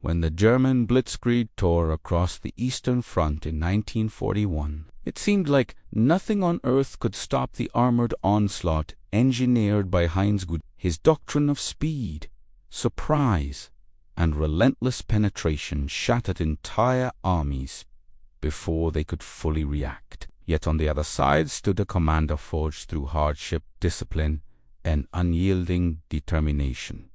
when the German Blitzkrieg tore across the Eastern Front in 1941. It seemed like nothing on earth could stop the armored onslaught engineered by Heinz Guderian. His doctrine of speed, surprise, and relentless penetration shattered entire armies before they could fully react. Yet on the other side stood a commander forged through hardship, discipline, and unyielding determination.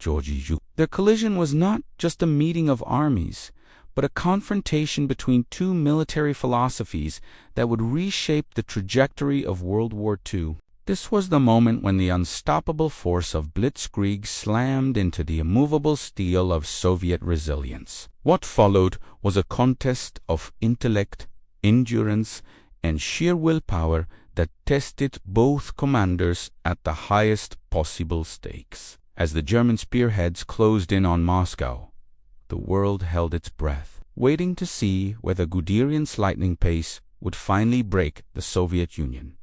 Georgy Zhukov. Their collision was not just a meeting of armies, but a confrontation between two military philosophies that would reshape the trajectory of World War II. This was the moment when the unstoppable force of Blitzkrieg slammed into the immovable steel of Soviet resilience. What followed was a contest of intellect, endurance, and sheer willpower that tested both commanders at the highest possible stakes. As the German spearheads closed in on Moscow, the world held its breath, waiting to see whether Guderian's lightning pace would finally break the Soviet Union.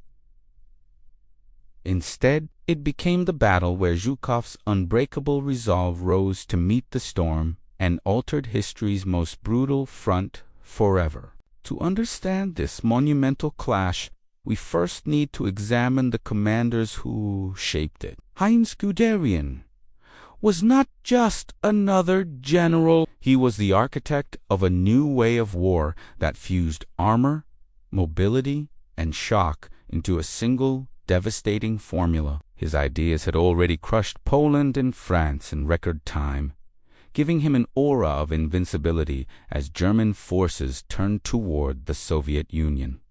Instead, it became the battle where Zhukov's unbreakable resolve rose to meet the storm and altered history's most brutal front forever. To understand this monumental clash, we first need to examine the commanders who shaped it. Heinz Guderian was not just another general. He was the architect of a new way of war that fused armor, mobility, and shock into a single devastating formula. His ideas had already crushed Poland and France in record time, giving him an aura of invincibility as German forces turned toward the Soviet Union.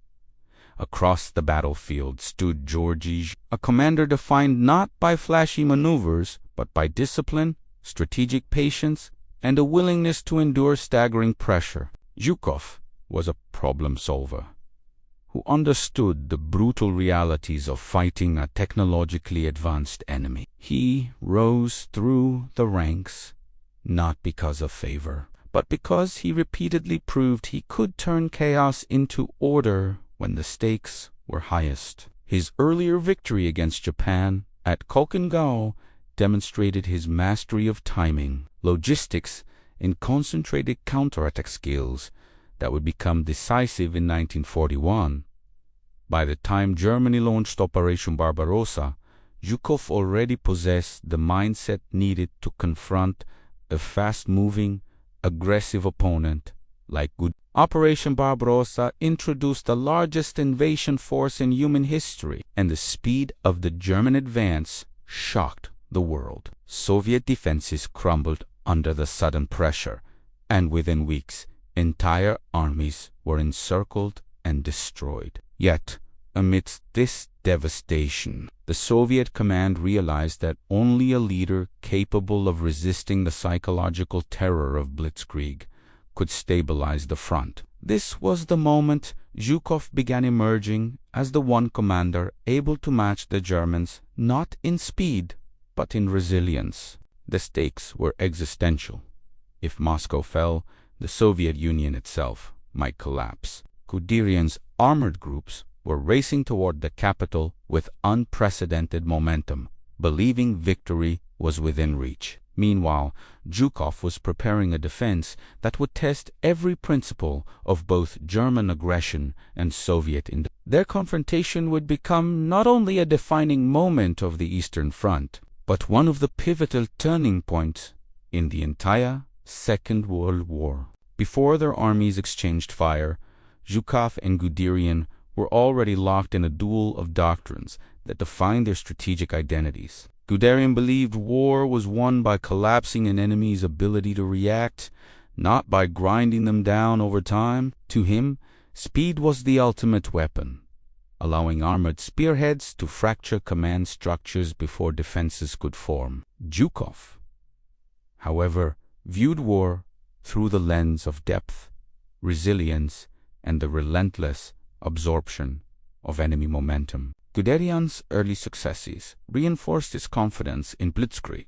Across the battlefield stood Georgy Zhukov, a commander defined not by flashy maneuvers, but by discipline, strategic patience, and a willingness to endure staggering pressure. Zhukov was a problem solver who understood the brutal realities of fighting a technologically advanced enemy. He rose through the ranks not because of favor, but because he repeatedly proved he could turn chaos into order when the stakes were highest. His earlier victory against Japan at Kolkengau demonstrated his mastery of timing, logistics, and concentrated counterattack skills that would become decisive in 1941. By the time Germany launched Operation Barbarossa, Zhukov already possessed the mindset needed to confront a fast-moving, aggressive opponent like Guderian. Operation Barbarossa introduced the largest invasion force in human history, and the speed of the German advance shocked the world. Soviet defenses crumbled under the sudden pressure, and within weeks, entire armies were encircled and destroyed. Yet, amidst this devastation, the Soviet command realized that only a leader capable of resisting the psychological terror of Blitzkrieg could stabilize the front. This was the moment Zhukov began emerging as the one commander able to match the Germans not in speed, but in resilience. The stakes were existential. If Moscow fell, the Soviet Union itself might collapse. Guderian's armored groups were racing toward the capital with unprecedented momentum, believing victory was within reach. Meanwhile, Zhukov was preparing a defense that would test every principle of both German aggression and Soviet independence. Their confrontation would become not only a defining moment of the Eastern Front, but one of the pivotal turning points in the entire Second World War. Before their armies exchanged fire, Zhukov and Guderian were already locked in a duel of doctrines that defined their strategic identities. Guderian believed war was won by collapsing an enemy's ability to react, not by grinding them down over time. To him, speed was the ultimate weapon, allowing armored spearheads to fracture command structures before defenses could form. Zhukov, however, viewed war through the lens of depth, resilience, and the relentless absorption of enemy momentum. Guderian's early successes reinforced his confidence in Blitzkrieg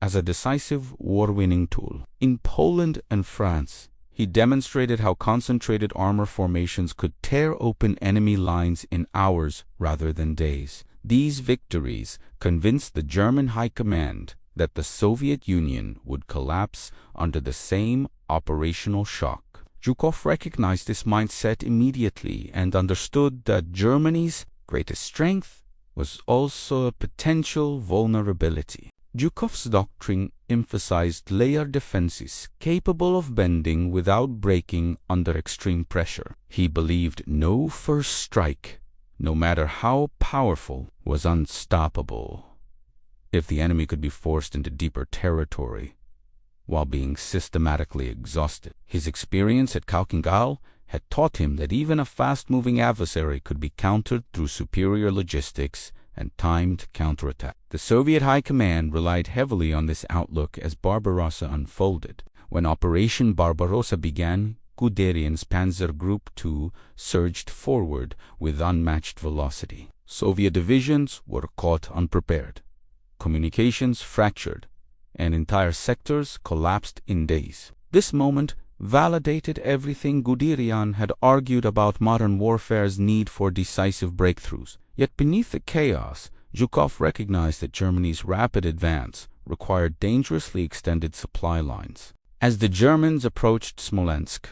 as a decisive war-winning tool. In Poland and France, he demonstrated how concentrated armor formations could tear open enemy lines in hours rather than days. These victories convinced the German High Command that the Soviet Union would collapse under the same operational shock. Zhukov recognized this mindset immediately and understood that Germany's greatest strength was also a potential vulnerability. Zhukov's doctrine emphasized layered defenses capable of bending without breaking under extreme pressure. He believed no first strike, no matter how powerful, was unstoppable if the enemy could be forced into deeper territory while being systematically exhausted. His experience at Khalkhin had taught him that even a fast-moving adversary could be countered through superior logistics and timed counterattack. The Soviet High Command relied heavily on this outlook as Barbarossa unfolded. When Operation Barbarossa began, Guderian's Panzer Group II surged forward with unmatched velocity. Soviet divisions were caught unprepared. Communications fractured, and entire sectors collapsed in days. This moment validated everything Guderian had argued about modern warfare's need for decisive breakthroughs. Yet beneath the chaos, Zhukov recognized that Germany's rapid advance required dangerously extended supply lines. As the Germans approached Smolensk,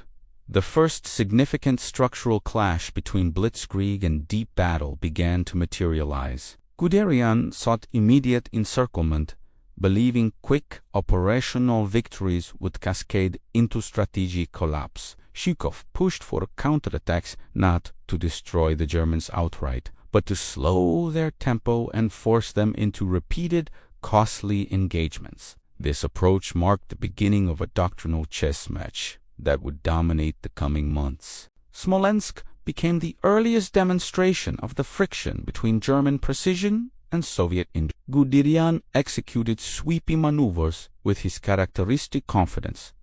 the first significant structural clash between blitzkrieg and deep battle began to materialize. Guderian sought immediate encirclement, believing quick operational victories would cascade into strategic collapse. Zhukov pushed for counterattacks not to destroy the Germans outright, but to slow their tempo and force them into repeated, costly engagements. This approach marked the beginning of a doctrinal chess match that would dominate the coming months. Smolensk became the earliest demonstration of the friction between German precision and Soviet industry. Guderian executed sweeping maneuvers with his characteristic confidence,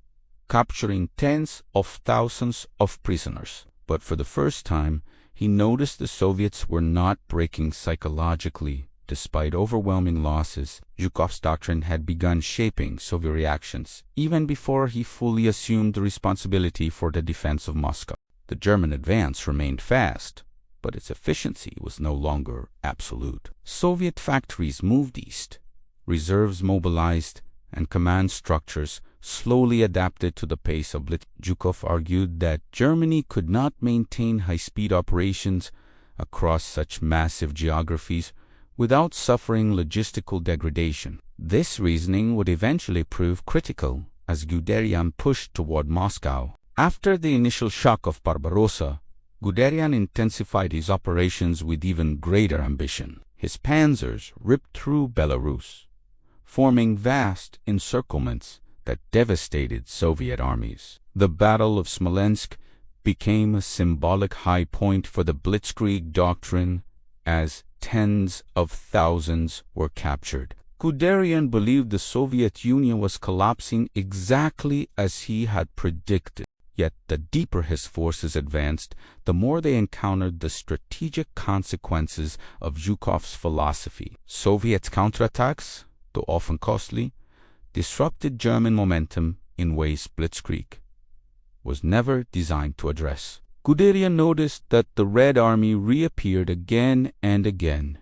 capturing tens of thousands of prisoners. But for the first time, he noticed the Soviets were not breaking psychologically. Despite overwhelming losses, Zhukov's doctrine had begun shaping Soviet reactions even before he fully assumed the responsibility for the defense of Moscow. The German advance remained fast, but its efficiency was no longer absolute. Soviet factories moved east, reserves mobilized, and command structures slowly adapted to the pace of Blitz. Zhukov argued that Germany could not maintain high-speed operations across such massive geographies without suffering logistical degradation. This reasoning would eventually prove critical as Guderian pushed toward Moscow. After the initial shock of Barbarossa, Guderian intensified his operations with even greater ambition. His panzers ripped through Belarus, forming vast encirclements that devastated Soviet armies. The Battle of Smolensk became a symbolic high point for the Blitzkrieg doctrine as tens of thousands were captured. Guderian believed the Soviet Union was collapsing exactly as he had predicted. Yet the deeper his forces advanced, the more they encountered the strategic consequences of Zhukov's philosophy. Soviet counterattacks, though often costly, disrupted German momentum in ways Blitzkrieg was never designed to address. Guderian noticed that the Red Army reappeared again and again,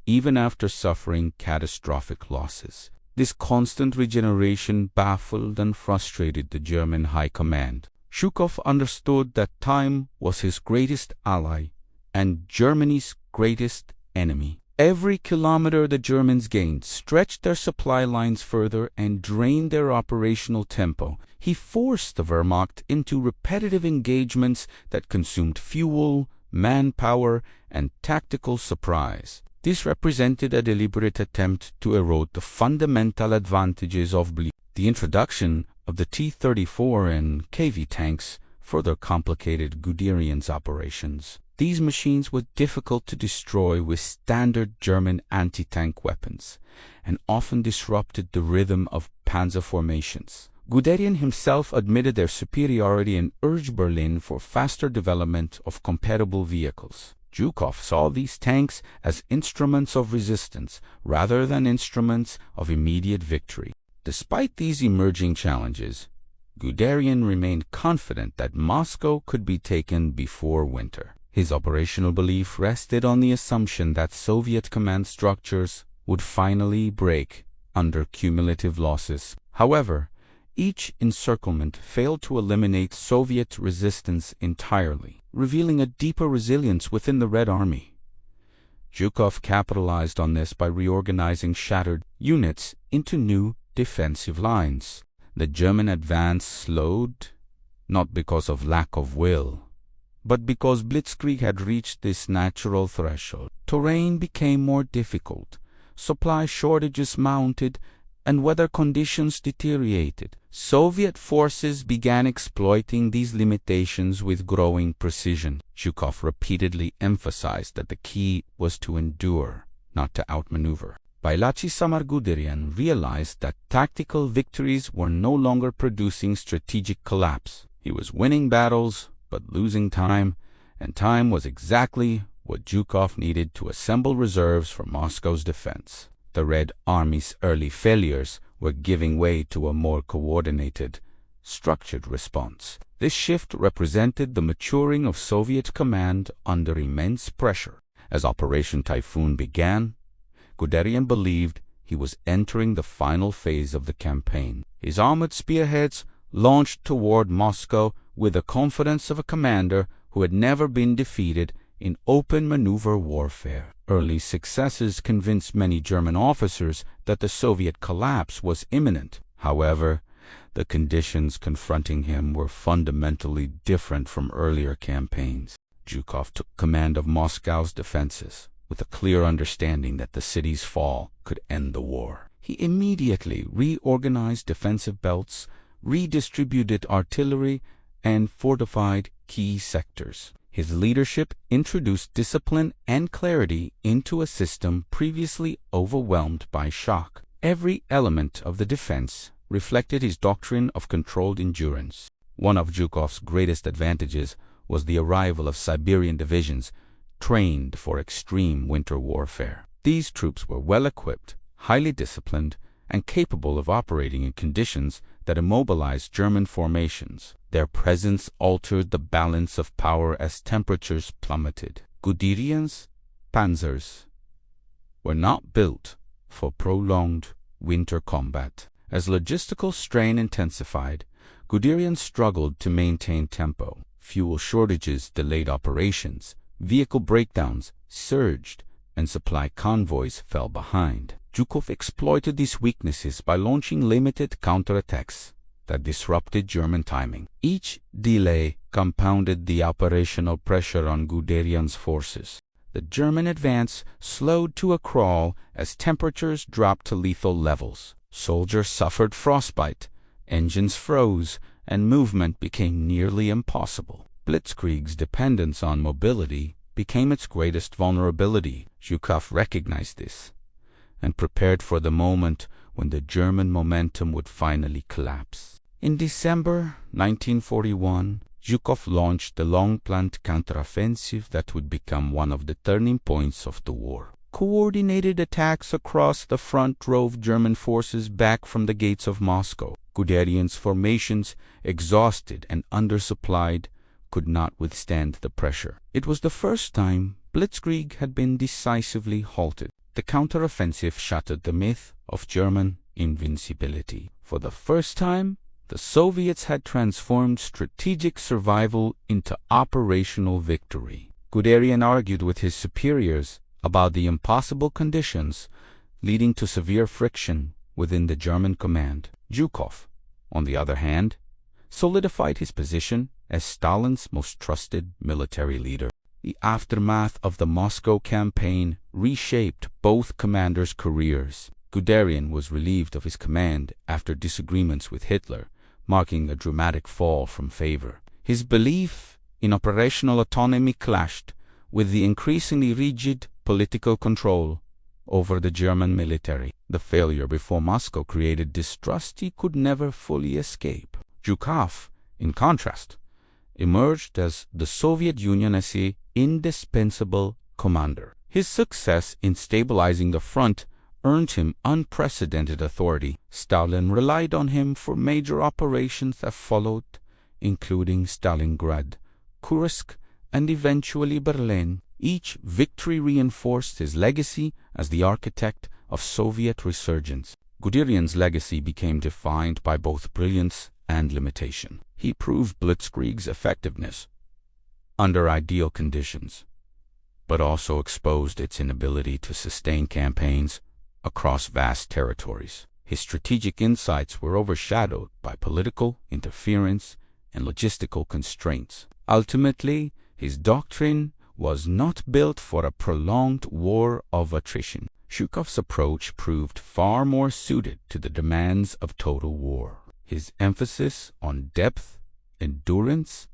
even after suffering catastrophic losses. This constant regeneration baffled and frustrated the German High Command. Zhukov understood that time was his greatest ally and Germany's greatest enemy. Every kilometer the Germans gained stretched their supply lines further and drained their operational tempo. He forced the Wehrmacht into repetitive engagements that consumed fuel, manpower, and tactical surprise. This represented a deliberate attempt to erode the fundamental advantages of Blitz. The introduction of the T-34 and KV tanks further complicated Guderian's operations. These machines were difficult to destroy with standard German anti-tank weapons and often disrupted the rhythm of panzer formations. Guderian himself admitted their superiority and urged Berlin for faster development of compatible vehicles. Zhukov saw these tanks as instruments of resistance rather than instruments of immediate victory. Despite these emerging challenges, Guderian remained confident that Moscow could be taken before winter. His operational belief rested on the assumption that Soviet command structures would finally break under cumulative losses. However, each encirclement failed to eliminate Soviet resistance entirely, revealing a deeper resilience within the Red Army. Zhukov capitalized on this by reorganizing shattered units into new defensive lines. The German advance slowed, not because of lack of will, but because Blitzkrieg had reached this natural threshold. Terrain became more difficult, supply shortages mounted, and weather conditions deteriorated. Soviet forces began exploiting these limitations with growing precision. Zhukov repeatedly emphasized that the key was to endure, not to outmaneuver. Samar Guderian realized that tactical victories were no longer producing strategic collapse. He was winning battles, but losing time, and time was exactly what Zhukov needed to assemble reserves for Moscow's defense. The Red Army's early failures were giving way to a more coordinated, structured response. This shift represented the maturing of Soviet command under immense pressure. As Operation Typhoon began, Guderian believed he was entering the final phase of the campaign. His armored spearheads launched toward Moscow with the confidence of a commander who had never been defeated in open maneuver warfare. Early successes convinced many German officers that the Soviet collapse was imminent. However, the conditions confronting him were fundamentally different from earlier campaigns. Zhukov took command of Moscow's defenses, with a clear understanding that the city's fall could end the war. He immediately reorganized defensive belts, redistributed artillery, and fortified key sectors. His leadership introduced discipline and clarity into a system previously overwhelmed by shock. Every element of the defense reflected his doctrine of controlled endurance. One of Zhukov's greatest advantages was the arrival of Siberian divisions trained for extreme winter warfare. These troops were well-equipped, highly disciplined, and capable of operating in conditions that immobilized German formations. Their presence altered the balance of power as temperatures plummeted. Guderian's panzers were not built for prolonged winter combat. As logistical strain intensified, Guderian struggled to maintain tempo. Fuel shortages delayed operations, vehicle breakdowns surged, and supply convoys fell behind. Zhukov exploited these weaknesses by launching limited counterattacks that disrupted German timing. Each delay compounded the operational pressure on Guderian's forces. The German advance slowed to a crawl as temperatures dropped to lethal levels. Soldiers suffered frostbite, engines froze, and movement became nearly impossible. Blitzkrieg's dependence on mobility became its greatest vulnerability. Zhukov recognized this and prepared for the moment when the German momentum would finally collapse. In December 1941, Zhukov launched the long-planned counteroffensive that would become one of the turning points of the war. Coordinated attacks across the front drove German forces back from the gates of Moscow. Guderian's formations, exhausted and undersupplied, could not withstand the pressure. It was the first time Blitzkrieg had been decisively halted. The counteroffensive shattered the myth of German invincibility. For the first time, the Soviets had transformed strategic survival into operational victory. Guderian argued with his superiors about the impossible conditions, leading to severe friction within the German command. Zhukov, on the other hand, solidified his position as Stalin's most trusted military leader. The aftermath of the Moscow campaign reshaped both commanders' careers. Guderian was relieved of his command after disagreements with Hitler, marking a dramatic fall from favor. His belief in operational autonomy clashed with the increasingly rigid political control over the German military. The failure before Moscow created distrust he could never fully escape. Zhukov, in contrast, emerged as the Soviet Union's indispensable commander. His success in stabilizing the front earned him unprecedented authority. Stalin relied on him for major operations that followed, including Stalingrad, Kursk, and eventually Berlin. Each victory reinforced his legacy as the architect of Soviet resurgence. Guderian's legacy became defined by both brilliance and limitation. He proved blitzkrieg's effectiveness under ideal conditions, but also exposed its inability to sustain campaigns across vast territories. His strategic insights were overshadowed by political interference and logistical constraints. Ultimately, his doctrine was not built for a prolonged war of attrition. Zhukov's approach proved far more suited to the demands of total war. His emphasis on depth, endurance,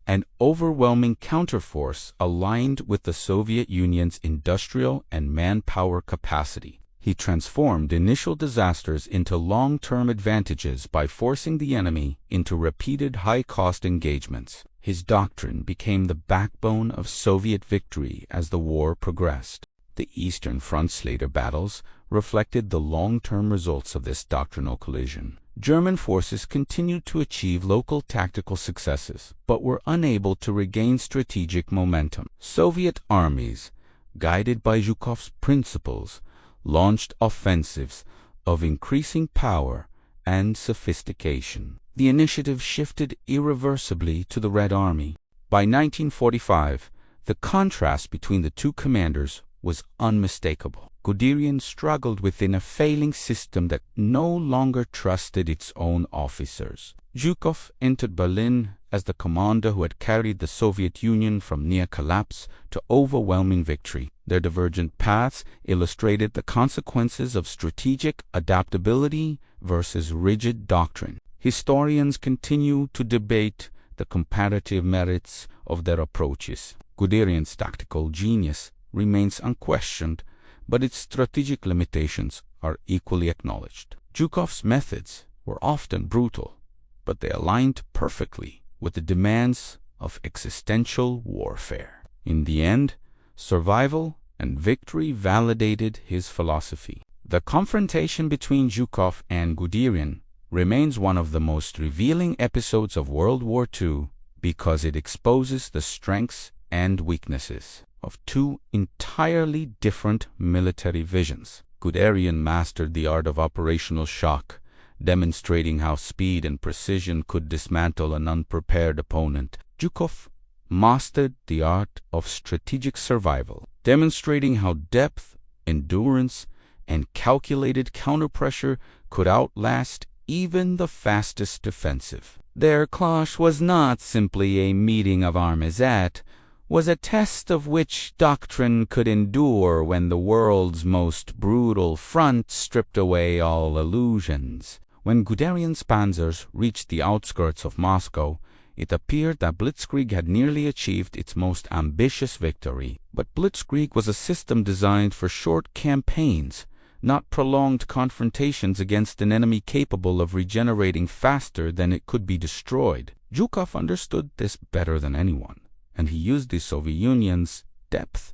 and overwhelming counterforce aligned with the Soviet Union's industrial and manpower capacity. He transformed initial disasters into long-term advantages by forcing the enemy into repeated high-cost engagements. His doctrine became the backbone of Soviet victory as the war progressed. The Eastern Front's later battles reflected the long-term results of this doctrinal collision. German forces continued to achieve local tactical successes, but were unable to regain strategic momentum. Soviet armies, guided by Zhukov's principles, launched offensives of increasing power and sophistication. The initiative shifted irreversibly to the Red Army. By 1945, the contrast between the two commanders was unmistakable. Guderian struggled within a failing system that no longer trusted its own officers. Zhukov entered Berlin as the commander who had carried the Soviet Union from near collapse to overwhelming victory. Their divergent paths illustrated the consequences of strategic adaptability versus rigid doctrine. Historians continue to debate the comparative merits of their approaches. Guderian's tactical genius remains unquestioned, but its strategic limitations are equally acknowledged. Zhukov's methods were often brutal, but they aligned perfectly with the demands of existential warfare. In the end, survival and victory validated his philosophy. The confrontation between Zhukov and Guderian remains one of the most revealing episodes of World War II because it exposes the strengths and weaknesses of two entirely different military visions. Guderian mastered the art of operational shock, demonstrating how speed and precision could dismantle an unprepared opponent. Zhukov mastered the art of strategic survival, demonstrating how depth, endurance, and calculated counterpressure could outlast even the fastest offensive. Their clash was not simply a meeting of armies, it was a test of which doctrine could endure when the world's most brutal front stripped away all illusions. When Guderian's panzers reached the outskirts of Moscow, it appeared that Blitzkrieg had nearly achieved its most ambitious victory. But Blitzkrieg was a system designed for short campaigns, not prolonged confrontations against an enemy capable of regenerating faster than it could be destroyed. Zhukov understood this better than anyone, and he used the Soviet Union's depth,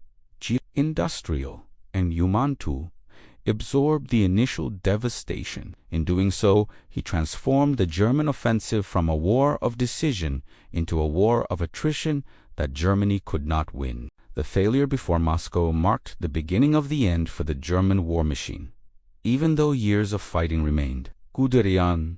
industrial, and human to absorb the initial devastation. In doing so, he transformed the German offensive from a war of decision into a war of attrition that Germany could not win. The failure before Moscow marked the beginning of the end for the German war machine. Even though years of fighting remained, Guderian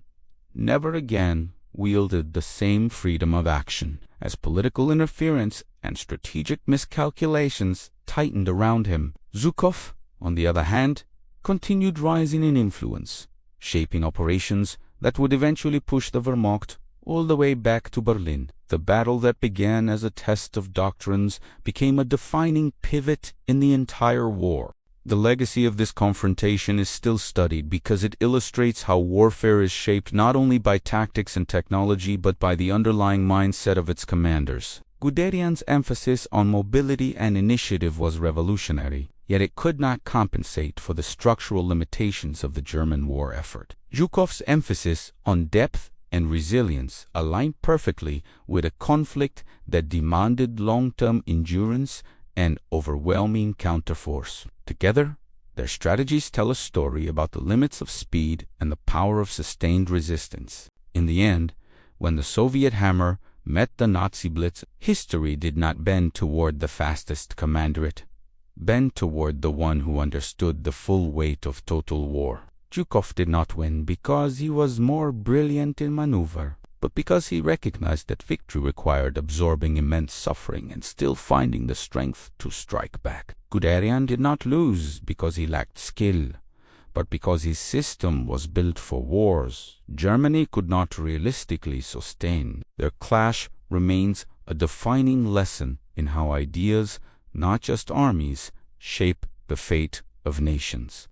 never again wielded the same freedom of action. As political interference and strategic miscalculations tightened around him, Zhukov, on the other hand, continued rising in influence, shaping operations that would eventually push the Wehrmacht all the way back to Berlin. The battle that began as a test of doctrines became a defining pivot in the entire war. The legacy of this confrontation is still studied because it illustrates how warfare is shaped not only by tactics and technology but by the underlying mindset of its commanders. Guderian's emphasis on mobility and initiative was revolutionary, yet it could not compensate for the structural limitations of the German war effort. Zhukov's emphasis on depth and resilience aligned perfectly with a conflict that demanded long-term endurance and overwhelming counterforce. Together, their strategies tell a story about the limits of speed and the power of sustained resistance. In the end, when the Soviet hammer met the Nazi Blitz, history did not bend toward the fastest commander, it bent toward the one who understood the full weight of total war. Zhukov did not win because he was more brilliant in maneuver, but because he recognized that victory required absorbing immense suffering and still finding the strength to strike back. Guderian did not lose because he lacked skill, but because his system was built for wars Germany could not realistically sustain. Their clash remains a defining lesson in how ideas, not just armies, shape the fate of nations.